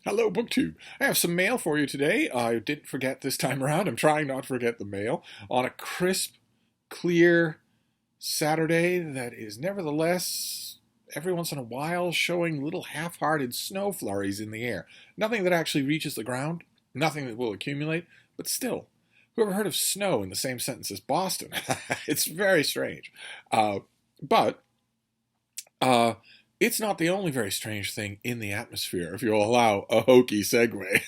Hello, BookTube. I have some mail for you today. I didn't forget this time around. I'm trying not to forget the mail on a crisp, clear Saturday that is nevertheless every once in a while showing little half-hearted snow flurries in the air. Nothing that actually reaches the ground, nothing that will accumulate, but still. Who ever heard of snow in the same sentence as Boston? It's very strange. But it's not the only very strange thing in the atmosphere, if you'll allow a hokey segue.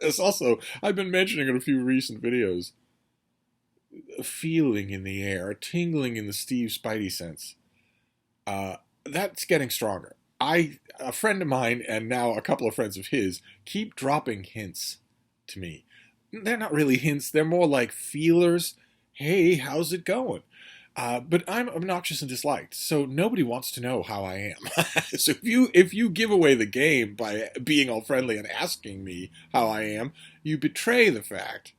It's also, I've been mentioning in a few recent videos, a feeling in the air, a tingling in the Steve Spidey sense. That's getting stronger. A friend of mine, and now a couple of friends of his, keep dropping hints to me. They're not really hints, they're more like feelers. Hey, how's it going? But I'm obnoxious and disliked, so nobody wants to know how I am. So if you give away the game by being all friendly and asking me how I am, you betray the fact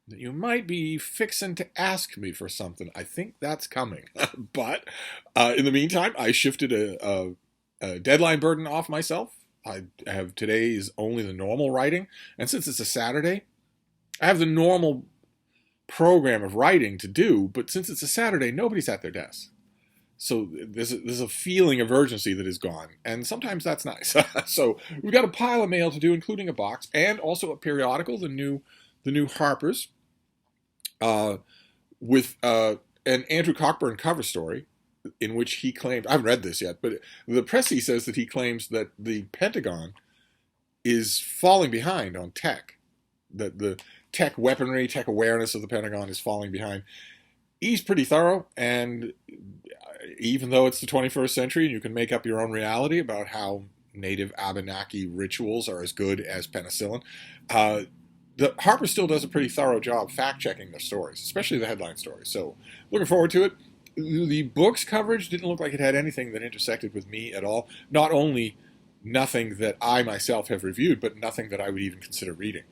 that you might be fixing to ask me for something. I think that's coming. But in the meantime, I shifted a deadline burden off myself. I have today is only the normal writing, and since it's a Saturday, I have the normal program of writing to do, but since it's a Saturday, nobody's at their desk. So there's a feeling of urgency that is gone, and sometimes that's nice. So we've got a pile of mail to do, including a box, and also a periodical, the new Harper's, with an Andrew Cockburn cover story, in which he claimed, I haven't read this yet, but the Pressy says that he claims that the Pentagon is falling behind on tech, that the tech weaponry, tech awareness of the Pentagon is falling behind. He's pretty thorough, and even though it's the 21st century and you can make up your own reality about how native Abenaki rituals are as good as penicillin, the Harper still does a pretty thorough job fact-checking their stories, especially the headline stories. So looking forward to it. The book's coverage didn't look like it had anything that intersected with me at all. Not only nothing that I myself have reviewed, but nothing that I would even consider reading.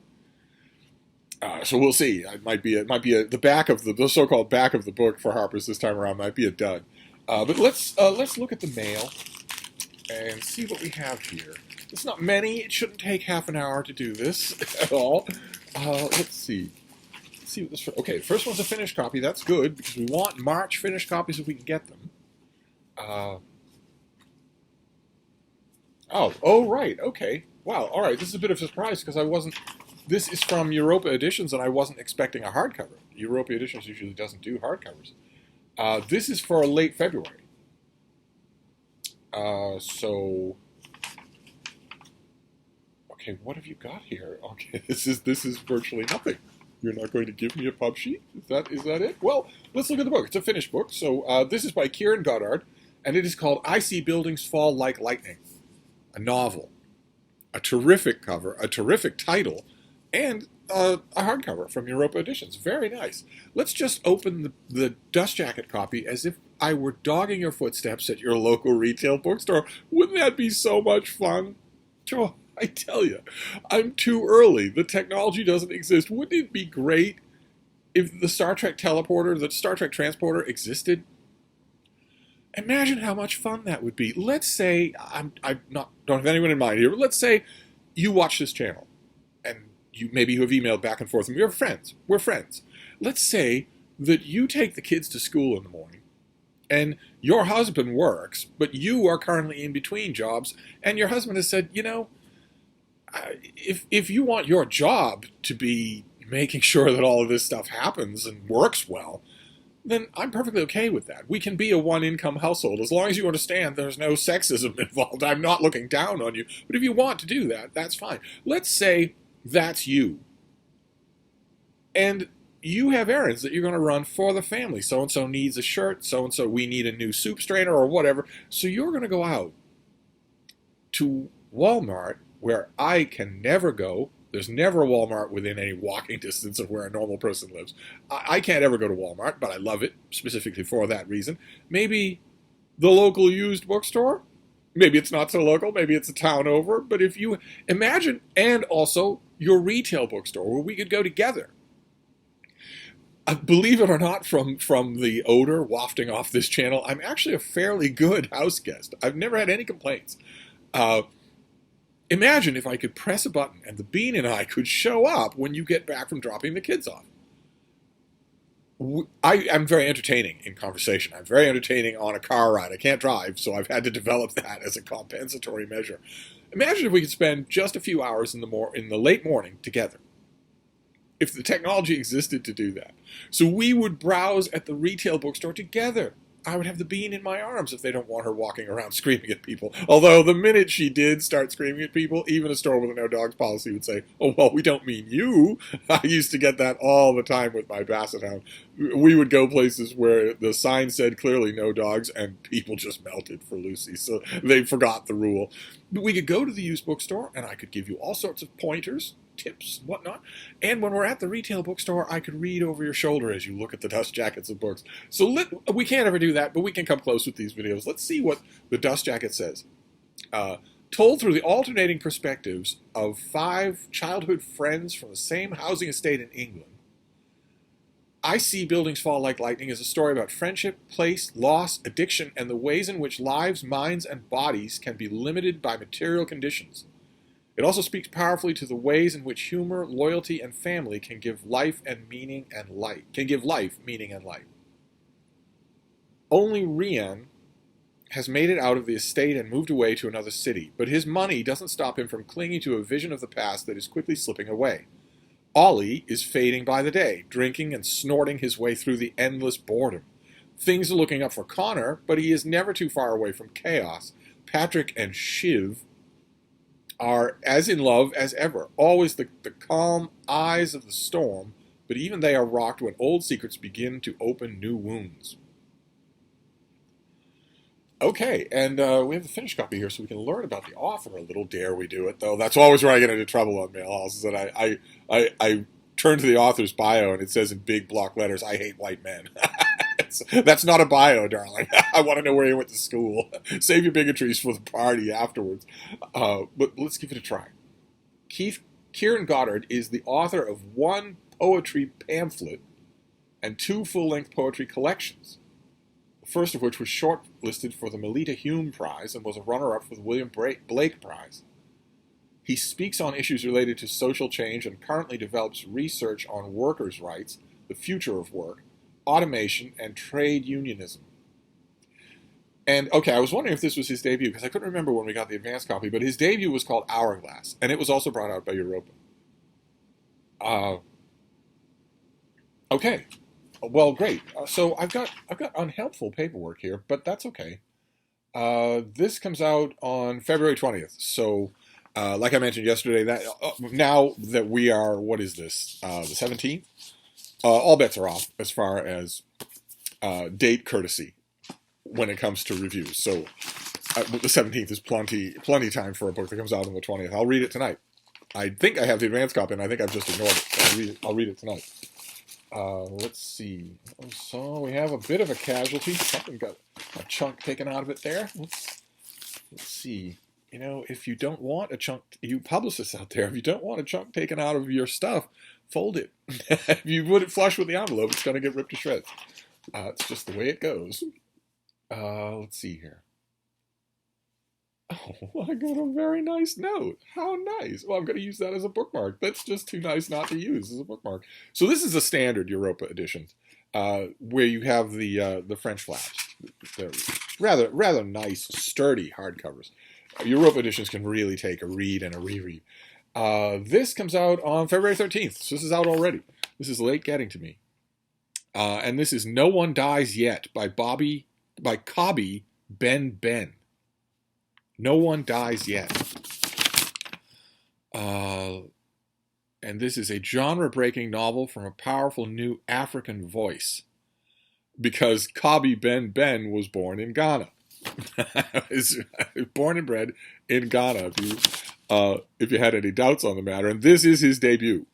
So we'll see. It might be the back of the so-called back of the book for Harper's this time around might be a dud. But let's look at the mail and see what we have here. It's not many. It shouldn't take half an hour to do this at all. Let's see. Let's see what this. Okay, the first one's a finished copy. That's good because we want March finished copies if we can get them. Oh, right. Okay. Wow. All right. This is a bit of a surprise because I wasn't. This is from Europa Editions, and I wasn't expecting a hardcover. Europa Editions usually doesn't do hardcovers. This is for late February. So, okay, what have you got here? Okay, this is virtually nothing. You're not going to give me a pub sheet? Is that it? Well, let's look at the book. It's a finished book. So this is by Kieran Goddard, and it is called "I See Buildings Fall Like Lightning," a novel. A terrific cover, a terrific title, and a hardcover from Europa Editions. Very nice. Let's just open the dust jacket copy as if I were dogging your footsteps at your local retail bookstore. Wouldn't that be so much fun? Oh, I tell you, I'm too early. The technology doesn't exist. Wouldn't it be great if the Star Trek teleporter, the Star Trek transporter existed? Imagine how much fun that would be. Let's say, don't have anyone in mind here, but let's say you watch this channel, and maybe you have emailed back and forth, and we're friends. We're friends. Let's say that you take the kids to school in the morning, and your husband works, but you are currently in between jobs, and your husband has said, if you want your job to be making sure that all of this stuff happens and works well, then I'm perfectly okay with that. We can be a one-income household as long as you understand there's no sexism involved. I'm not looking down on you. But if you want to do that, that's fine. Let's say that's you. And you have errands that you're going to run for the family. So-and-so needs a shirt. So-and-so, we need a new soup strainer or whatever. So you're going to go out to Walmart, where I can never go. There's never a Walmart within any walking distance of where a normal person lives. I can't ever go to Walmart, but I love it, specifically for that reason. Maybe the local used bookstore? Maybe it's not so local, maybe it's a town over, but if you imagine, and also your retail bookstore, where we could go together. Believe it or not, from the odor wafting off this channel, I'm actually a fairly good house guest. I've never had any complaints. Imagine if I could press a button and the bean and I could show up when you get back from dropping the kids off. I am very entertaining in conversation. I'm very entertaining on a car ride. I can't drive, so I've had to develop that as a compensatory measure. Imagine if we could spend just a few hours in the late morning together. If the technology existed to do that. So we would browse at the retail bookstore together. I would have the bean in my arms if they don't want her walking around screaming at people. Although the minute she did start screaming at people, even a store with a no dogs policy would say, "Oh, well, we don't mean you." I used to get that all the time with my basset hound. We would go places where the sign said clearly no dogs, and people just melted for Lucy. So they forgot the rule. But we could go to the used bookstore, and I could give you all sorts of pointers, tips, and whatnot. And when we're at the retail bookstore, I could read over your shoulder as you look at the dust jackets of books. So we can't ever do that, but we can come close with these videos. Let's see what the dust jacket says. Told through the alternating perspectives of 5 childhood friends from the same housing estate in England, I See Buildings Fall Like Lightning is a story about friendship, place, loss, addiction, and the ways in which lives, minds, and bodies can be limited by material conditions. It also speaks powerfully to the ways in which humor, loyalty, and family can give life meaning and light. Only Rian has made it out of the estate and moved away to another city, but his money doesn't stop him from clinging to a vision of the past that is quickly slipping away. Ollie is fading by the day, drinking and snorting his way through the endless boredom. Things are looking up for Connor, but he is never too far away from chaos. Patrick and Shiv are as in love as ever, always the calm eyes of the storm, but even they are rocked when old secrets begin to open new wounds. Okay, and we have the finished copy here, so we can learn about the author a little. Dare we do it, though? That's always where I get into trouble on Mail House, is that I turn to the author's bio, and it says in big block letters, "I hate white men." That's not a bio, darling. I want to know where you went to school. Save your bigotries for the party afterwards. But let's give it a try. Kieran Goddard is the author of 1 poetry pamphlet and 2 full-length poetry collections. The first of which was shortlisted for the Melita Hume Prize and was a runner-up for the William Blake Prize. He speaks on issues related to social change and currently develops research on workers' rights, the future of work, automation, and trade unionism. And, okay, I was wondering if this was his debut, because I couldn't remember when we got the advanced copy, but his debut was called Hourglass, and it was also brought out by Europa. Okay. Well, great. So I've got unhelpful paperwork here, but that's okay. This comes out on February 20th, so like I mentioned yesterday, that now that we are, what is this, the 17th? All bets are off as far as date courtesy when it comes to reviews. So the 17th is plenty time for a book that comes out on the 20th. I'll read it tonight. I think I have the advance copy, and I think I've just ignored it. So I'll read it tonight. Let's see. So we have a bit of a casualty. Something got a chunk taken out of it there. Let's see. You know, if you don't want a chunk, you publicists out there, if you don't want a chunk taken out of your stuff, fold it. If you put it flush with the envelope, it's going to get ripped to shreds. It's just the way it goes. Let's see here. Oh, I got a very nice note. How nice. Well, I'm going to use that as a bookmark. That's just too nice not to use as a bookmark. So this is a standard Europa edition, where you have the French flaps. They're rather nice, sturdy hardcovers. Europa editions can really take a read and a reread. This comes out on February 13th, so this is out already. This is late getting to me. And this is No One Dies Yet by Cobby Ben. No One Dies Yet. And this is a genre-breaking novel from a powerful new African voice, because Cobby Ben was born in Ghana. Is born and bred in Ghana, if you had any doubts on the matter. And this is his debut.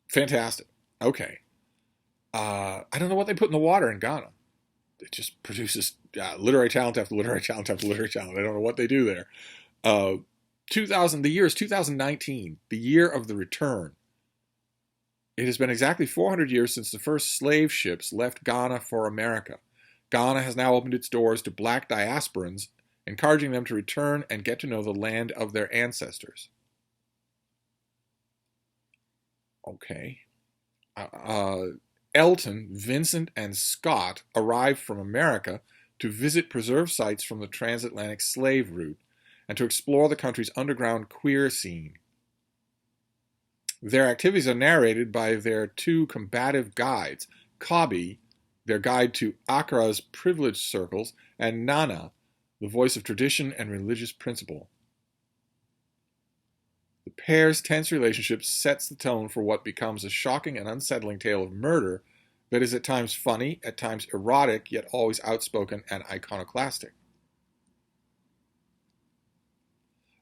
Fantastic. Okay. I don't know what they put in the water in Ghana. It just produces literary talent after literary talent after literary talent. I don't know what they do there. The year is 2019, the year of the return. It has been exactly 400 years since the first slave ships left Ghana for America. Ghana has now opened its doors to black diasporans encouraging them to return and get to know the land of their ancestors. Okay. Elton, Vincent, and Scott arrived from America to visit preserved sites from the transatlantic slave route and to explore the country's underground queer scene. Their activities are narrated by their two combative guides, Cobby, their guide to Accra's privileged circles, and Nana, the voice of tradition and religious principle. The pair's tense relationship sets the tone for what becomes a shocking and unsettling tale of murder that is at times funny, at times erotic, yet always outspoken and iconoclastic.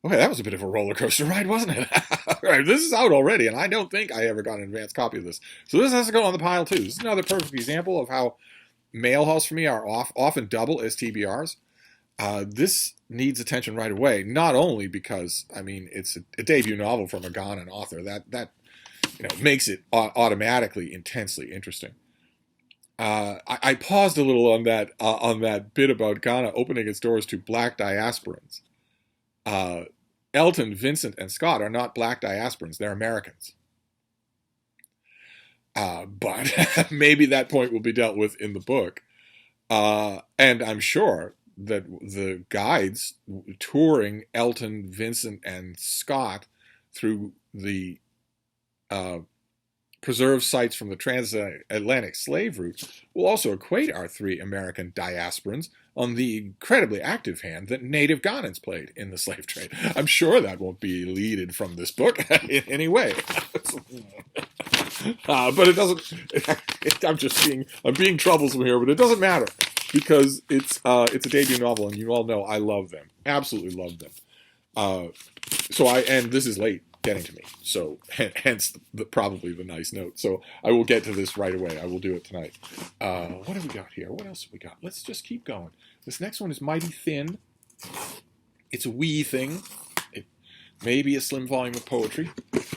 Okay, that was a bit of a roller coaster ride, wasn't it? All right, this is out already, and I don't think I ever got an advanced copy of this. So this has to go on the pile, too. This is another perfect example of how mail hauls for me are often double as TBRs. This needs attention right away, not only because, I mean, it's a debut novel from a Ghanaian author. That makes it automatically intensely interesting. I paused a little on that bit about Ghana opening its doors to black diasporans. Elton, Vincent, and Scott are not black diasporans. They're Americans. But maybe that point will be dealt with in the book. And I'm sure that the guides touring Elton, Vincent, and Scott through the preserved sites from the transatlantic slave route will also equate our three American diasporans on the incredibly active hand that native Ghanaians played in the slave trade. I'm sure that won't be elided from this book in any way. But it doesn't. I'm being troublesome here, but it doesn't matter because it's a debut novel, and you all know I love them, absolutely love them. And this is late getting to me, so hence probably the nice note. So I will get to this right away. I will do it tonight. What have we got here? What else have we got? Let's just keep going. This next one is mighty thin. It's a wee thing. It may be a slim volume of poetry.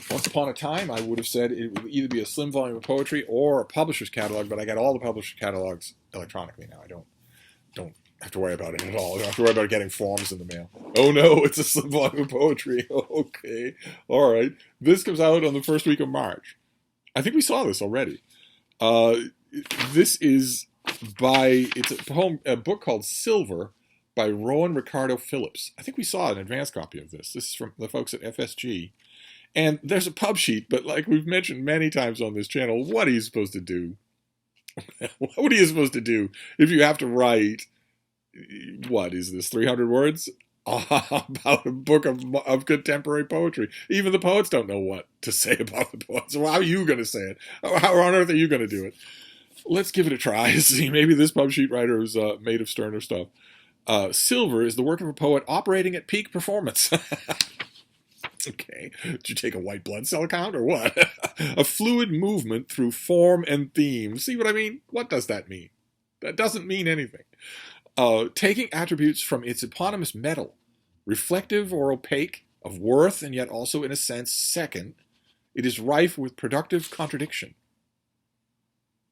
Once upon a time, I would have said it would either be a slim volume of poetry or a publisher's catalog, but I got all the publisher catalogs electronically now. I don't have to worry about it at all. I don't have to worry about getting forms in the mail. Oh no, it's a slim volume of poetry. Okay. All right. This comes out on the first week of March. I think we saw this already. This is a book called Silver by Rowan Ricardo Phillips. I think we saw an advanced copy of this. This is from the folks at FSG. And there's a pub sheet, but like we've mentioned many times on this channel, what are you supposed to do? What are you supposed to do if you have to write, what is this, 300 words? About a book of contemporary poetry. Even the poets don't know what to say about the poets. So how are you going to say it? How on earth are you going to do it? Let's give it a try. See, maybe this pub sheet writer is made of sterner stuff. Silver is the work of a poet operating at peak performance. Okay. Did you take a white blood cell count or what? A fluid movement through form and theme. See what I mean? What does that mean? That doesn't mean anything. Taking attributes from its eponymous metal, reflective or opaque, of worth and yet also in a sense second, it is rife with productive contradiction.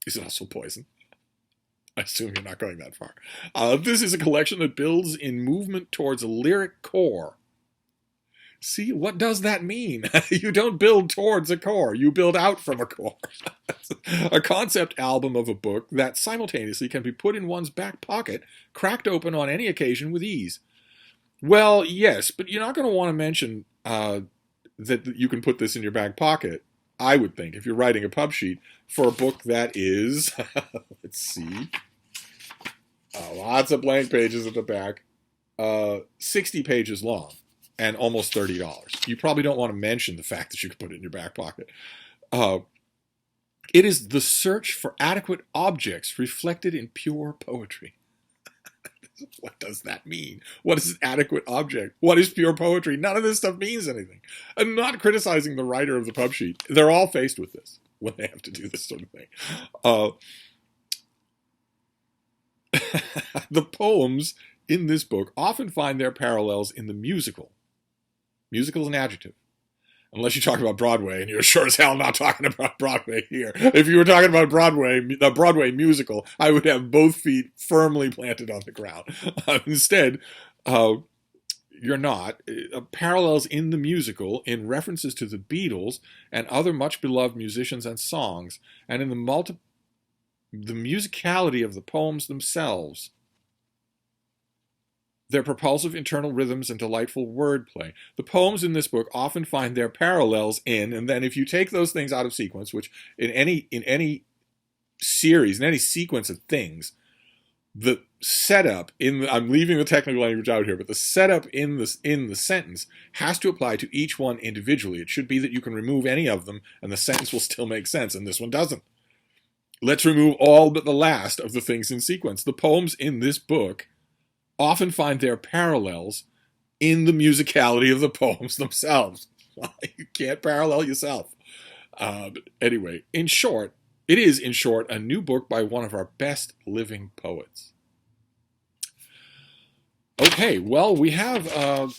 Is it also poison? I assume you're not going that far. This is a collection that builds in movement towards a lyric core. See, what does that mean? You don't build towards a core. You build out from a core. A concept album of a book that simultaneously can be put in one's back pocket, cracked open on any occasion with ease. Well, yes, but you're not going to want to mention that you can put this in your back pocket, I would think, if you're writing a pub sheet for a book that is, let's see, lots of blank pages at the back, 60 pages long. And almost $30. You probably don't want to mention the fact that you can put it in your back pocket. It is the search for adequate objects reflected in pure poetry. What does that mean? What is an adequate object? What is pure poetry? None of this stuff means anything. I'm not criticizing the writer of the pub sheet. They're all faced with this when they have to do this sort of thing. The poems in this book often find their parallels in the musical. Musical is an adjective. Unless you talk about Broadway, and you're sure as hell not talking about Broadway here. If you were talking about Broadway, the Broadway musical, I would have both feet firmly planted on the ground. Instead, Uh, you're not. Parallels in the musical, in references to the Beatles and other much beloved musicians and songs, and in the musicality of the poems themselves, their propulsive internal rhythms and delightful wordplay. The poems in this book often find their parallels in, and then if you take those things out of sequence, which in any series, in any sequence of things, the setup I'm leaving the technical language out here, but the setup in the sentence has to apply to each one individually. It should be that you can remove any of them and the sentence will still make sense, and this one doesn't. Let's remove all but the last of the things in sequence. The poems in this book often find their parallels in the musicality of the poems themselves. You can't parallel yourself. But anyway, in short, it is, in short, a new book by one of our best living poets. Okay, well, we have a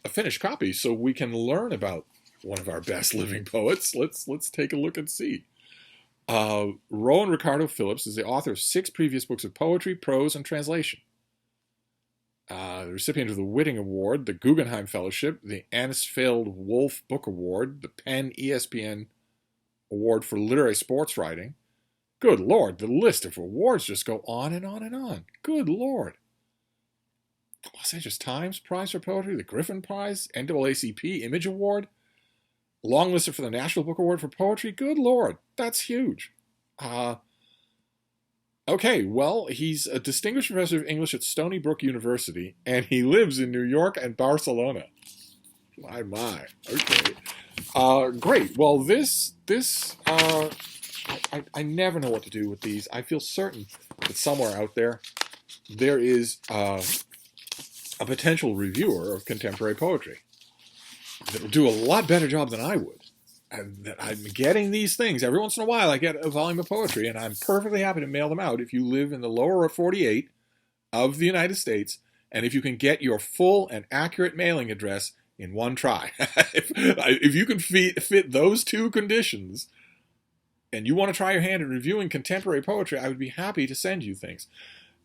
finished copy, so we can learn about one of our best living poets. Let's take a look and see. Rowan Ricardo Phillips is the author of 6 previous books of poetry, prose, and translation. The recipient of the Whiting Award, the Guggenheim Fellowship, the Anisfield Wolf Book Award, the Penn ESPN Award for Literary Sports Writing. Good Lord, the list of awards just go on and on and on. Good Lord. The Los Angeles Times Prize for Poetry, the Griffin Prize, NAACP Image Award, long listed for the National Book Award for Poetry. Good Lord, that's huge. Okay, well, he's a distinguished professor of English at Stony Brook University, and he lives in New York and Barcelona. My. Okay. Great. Well, I never know what to do with these. I feel certain that somewhere out there is a potential reviewer of contemporary poetry that will do a lot better job than I would. And that I'm getting these things. Every once in a while I get a volume of poetry, and I'm perfectly happy to mail them out if you live in the lower 48 of the United States, and if you can get your full and accurate mailing address in one try. If you can fit those 2 conditions, and you want to try your hand at reviewing contemporary poetry, I would be happy to send you things.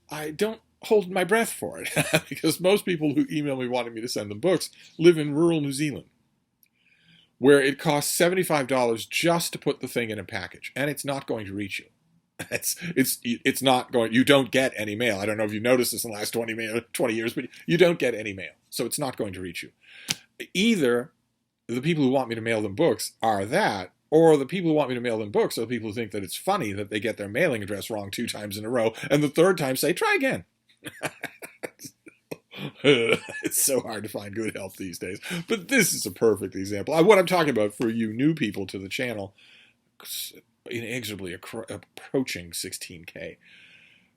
I don't hold my breath for it, because most people who email me wanting me to send them books live in rural New Zealand, where it costs $75 just to put the thing in a package, and it's not going to reach you. It's not going. You don't get any mail. I don't know if you've noticed this in the last 20 years, but you don't get any mail, so it's not going to reach you. Either the people who want me to mail them books are that, or the people who want me to mail them books are the people who think that it's funny that they get their mailing address wrong 2 times in a row, and the 3rd time say, try again. It's so hard to find good help these days. But this is a perfect example. What I'm talking about for you new people to the channel, inexorably approaching 16K,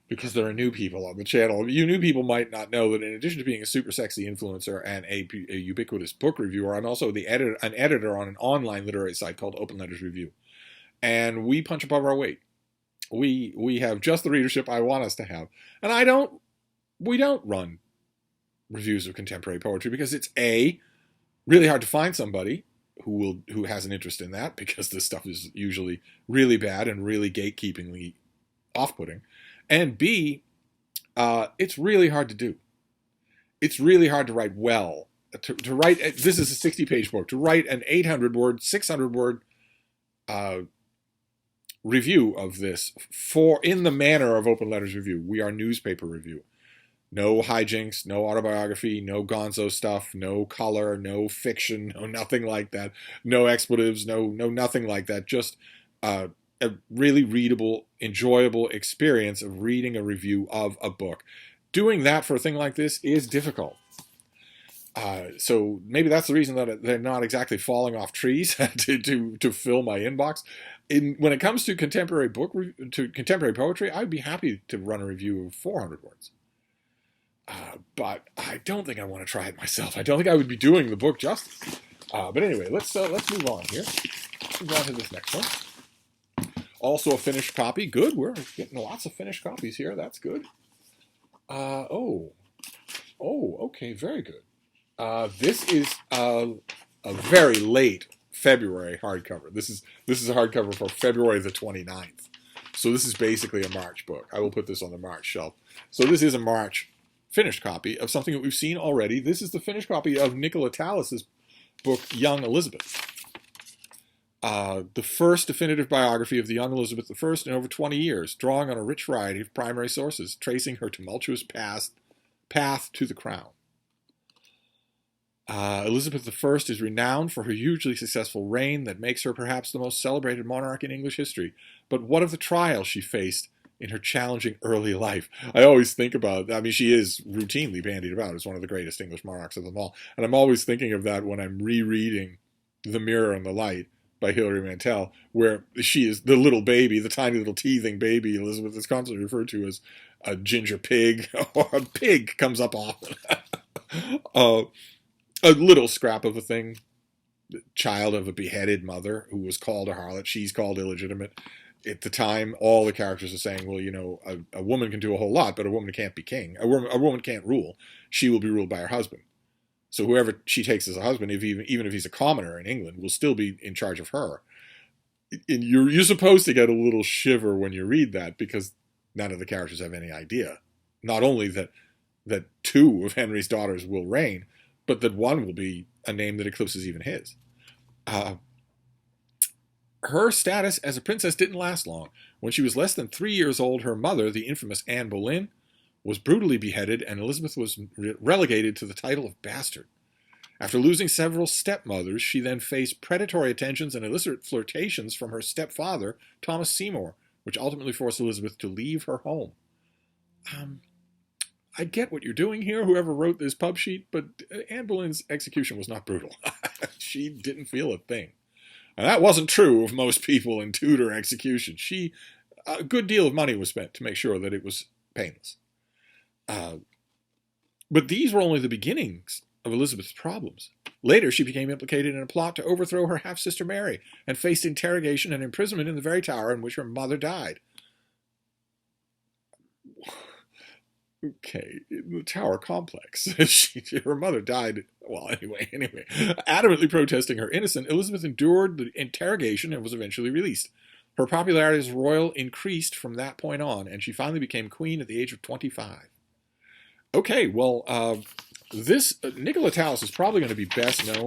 because there are new people on the channel. You new people might not know that in addition to being a super sexy influencer and a ubiquitous book reviewer, I'm also an editor on an online literary site called Open Letters Review. And we punch above our weight. We have just the readership I want us to have. And we don't run reviews of contemporary poetry because it's really hard to find somebody who has an interest in that, because this stuff is usually really bad and really gatekeepingly off-putting, and B, it's really hard to do. It's really hard to write well. To write, this is a 60-page book. To write an 800-word, 600-word review of this in the manner of Open Letters Review. We are newspaper review. No hijinks, no autobiography, no gonzo stuff, no color, no fiction, no nothing like that, no expletives, no nothing like that. Just a really readable, enjoyable experience of reading a review of a book. Doing that for a thing like this is difficult. So maybe that's the reason that they're not exactly falling off trees to fill my inbox. When it comes to contemporary poetry, I'd be happy to run a review of 400 words. But I don't think I want to try it myself. I don't think I would be doing the book justice. But anyway, let's move on here. Let's move on to this next one. Also a finished copy. Good. We're getting lots of finished copies here. That's good. Okay, very good. This is a very late February hardcover. This is a hardcover for February the 29th. So this is basically a March book. I will put this on the March shelf. So this is a March finished copy of something that we've seen already. This is the finished copy of Nicola Tallis's book, Young Elizabeth. The first definitive biography of the young Elizabeth I in over 20 years, drawing on a rich variety of primary sources, tracing her tumultuous path to the crown. Elizabeth I is renowned for her hugely successful reign that makes her perhaps the most celebrated monarch in English history. But what of the trials she faced in her challenging early life? I always think about, I mean, she is routinely bandied about as one of the greatest English monarchs of them all. And I'm always thinking of that when I'm rereading The Mirror and the Light by Hilary Mantel, where she is the little baby, the tiny little teething baby. Elizabeth is constantly referred to as a ginger pig, or a pig comes up often. A little scrap of a thing, the child of a beheaded mother who was called a harlot. She's called illegitimate. At the time, all the characters are saying, well, you know, a woman can do a whole lot, but a woman can't be king. A woman can't rule. She will be ruled by her husband. So whoever she takes as a husband, even if he's a commoner in England, will still be in charge of her. And you're supposed to get a little shiver when you read that, because none of the characters have any idea. Not only that two of Henry's daughters will reign, but that one will be a name that eclipses even his. Her status as a princess didn't last long. When she was less than 3 years old, her mother, the infamous Anne Boleyn, was brutally beheaded, and Elizabeth was relegated to the title of bastard. After losing several stepmothers, she then faced predatory attentions and illicit flirtations from her stepfather, Thomas Seymour, which ultimately forced Elizabeth to leave her home. I get what you're doing here, whoever wrote this pub sheet, but Anne Boleyn's execution was not brutal. She didn't feel a thing. And that wasn't true of most people in Tudor execution. A good deal of money was spent to make sure that it was painless. But these were only the beginnings of Elizabeth's problems. Later, she became implicated in a plot to overthrow her half-sister Mary and faced interrogation and imprisonment in the very tower in which her mother died. Okay, the Tower complex. Her mother died, well, anyway, adamantly protesting her innocence, Elizabeth endured the interrogation and was eventually released. Her popularity as royal increased from that point on, and she finally became queen at the age of 25. Okay, well, this Nicola Tallis is probably going to be best known.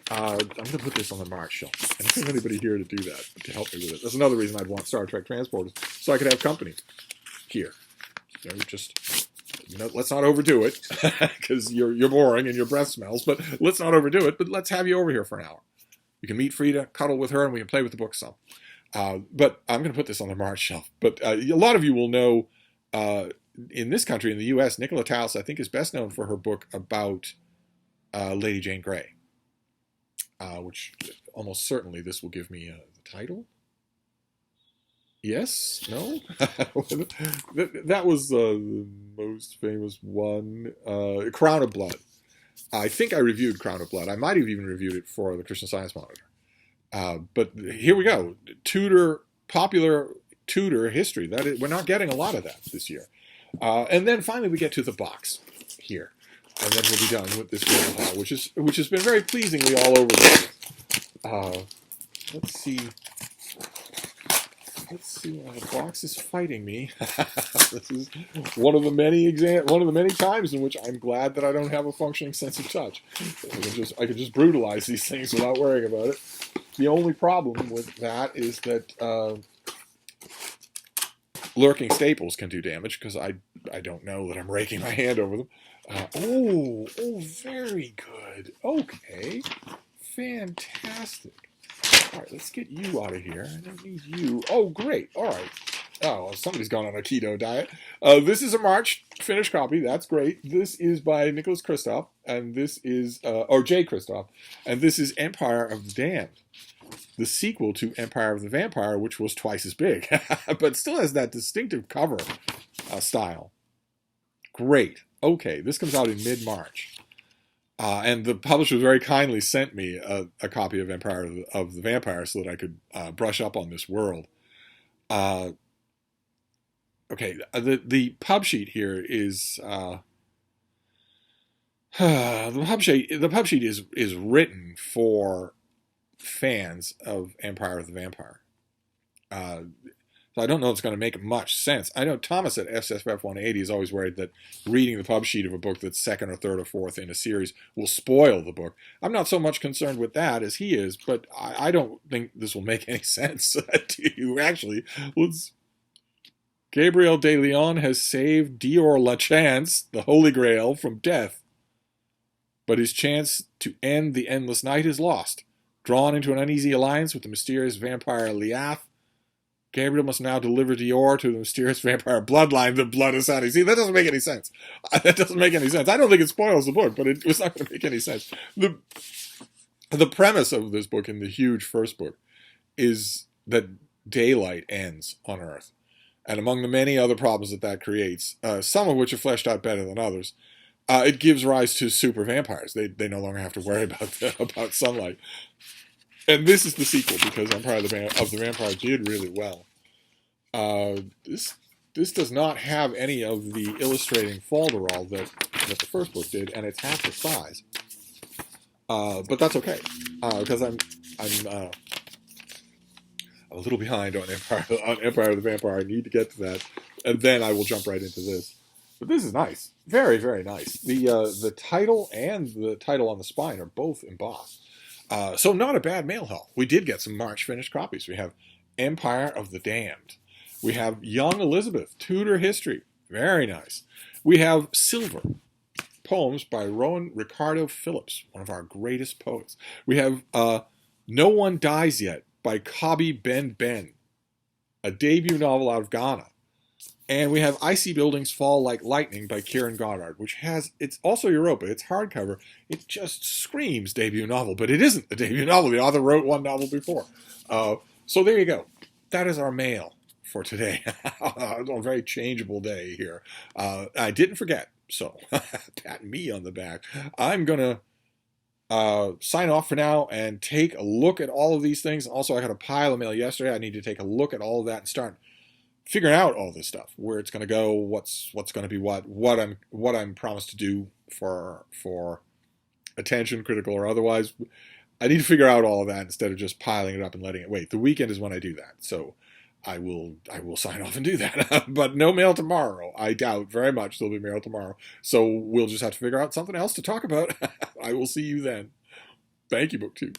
I'm going to put this on the March shelf. I don't have anybody here to do that, to help me with it. That's another reason I'd want Star Trek transporters, so I could have company here. Let's not overdo it, because you're boring and your breath smells, but let's not overdo it, but let's have you over here for an hour. You can meet Frida, cuddle with her, and we can play with the book some. But I'm going to put this on the March shelf. But a lot of you will know, in this country, in the U.S., Nicola Tallis, I think, is best known for her book about Lady Jane Grey, which almost certainly this will give me the title. Yes? No? That was the most famous one. Crown of Blood. I think I reviewed Crown of Blood. I might have even reviewed it for the Christian Science Monitor. But here we go. Popular Tudor history. We're not getting a lot of that this year. And then finally we get to the box here. And then we'll be done with this video haul, which has been very pleasingly all over the place. Let's see. The box is fighting me. This is one of the many times in which I'm glad that I don't have a functioning sense of touch. I can just brutalize these things without worrying about it. The only problem with that is that lurking staples can do damage, because I don't know that I'm raking my hand over them. Oh, very good. Okay, fantastic. All right, let's get you out of here. I don't need you. Oh, great. All right. Oh, somebody's gone on a keto diet. This is a March finished copy. That's great. This is by Nicholas Kristoff, and this is, or Jay Kristoff, and this is Empire of the Damned, the sequel to Empire of the Vampire, which was twice as big, but still has that distinctive cover style. Great. Okay, this comes out in mid-March. And the publisher very kindly sent me a copy of Empire of the Vampire so that I could brush up on this world. Okay, the pub sheet here is the pub sheet is written for fans of Empire of the Vampire. So I don't know if it's going to make much sense. I know Thomas at SFF 180 is always worried that reading the pub sheet of a book that's second or third or fourth in a series will spoil the book. I'm not so much concerned with that as he is, but I don't think this will make any sense to you. Actually, Gabriel de Leon has saved Dior Lachance, the Holy Grail, from death, but his chance to end the endless night is lost. Drawn into an uneasy alliance with the mysterious vampire Liath, Gabriel must now deliver Dior to the mysterious vampire bloodline, the Blood of Sati. See, that doesn't make any sense. That doesn't make any sense. I don't think it spoils the book, but it was not going to make any sense. The premise of this book, in the huge first book, is that daylight ends on Earth. And among the many other problems that creates, some of which are fleshed out better than others, it gives rise to super vampires. They no longer have to worry about sunlight. And this is the sequel, because Empire of the Vampire did really well. This does not have any of the illustrating folderol that the first book did, and it's half the size. But that's okay, because I'm a little behind on Empire of the Vampire. I need to get to that, and then I will jump right into this. But this is nice, very, very nice. The title and the title on the spine are both embossed. So not a bad mail haul. We did get some March finished copies. We have Empire of the Damned. We have Young Elizabeth, Tudor History. Very nice. We have Silver, poems by Rowan Ricardo Phillips, one of our greatest poets. We have No One Dies Yet by Kabi Ben Ben, a debut novel out of Ghana. And we have Icy Buildings Fall Like Lightning by Kieran Goddard, which it's also Europa. It's hardcover. It just screams debut novel, but it isn't a debut novel. The author wrote one novel before. So there you go. That is our mail for today. On a very changeable day here. I didn't forget, so pat me on the back. I'm going to sign off for now and take a look at all of these things. Also, I got a pile of mail yesterday. I need to take a look at all of that and start figuring out all this stuff, where it's going to go, what's going to be what I'm promised to do for attention, critical or otherwise. I need to figure out all of that instead of just piling it up and letting it wait. The weekend is when I do that, so I will sign off and do that. But no mail tomorrow. I doubt very much there'll be mail tomorrow. So we'll just have to figure out something else to talk about. I will see you then. Thank you, BookTube.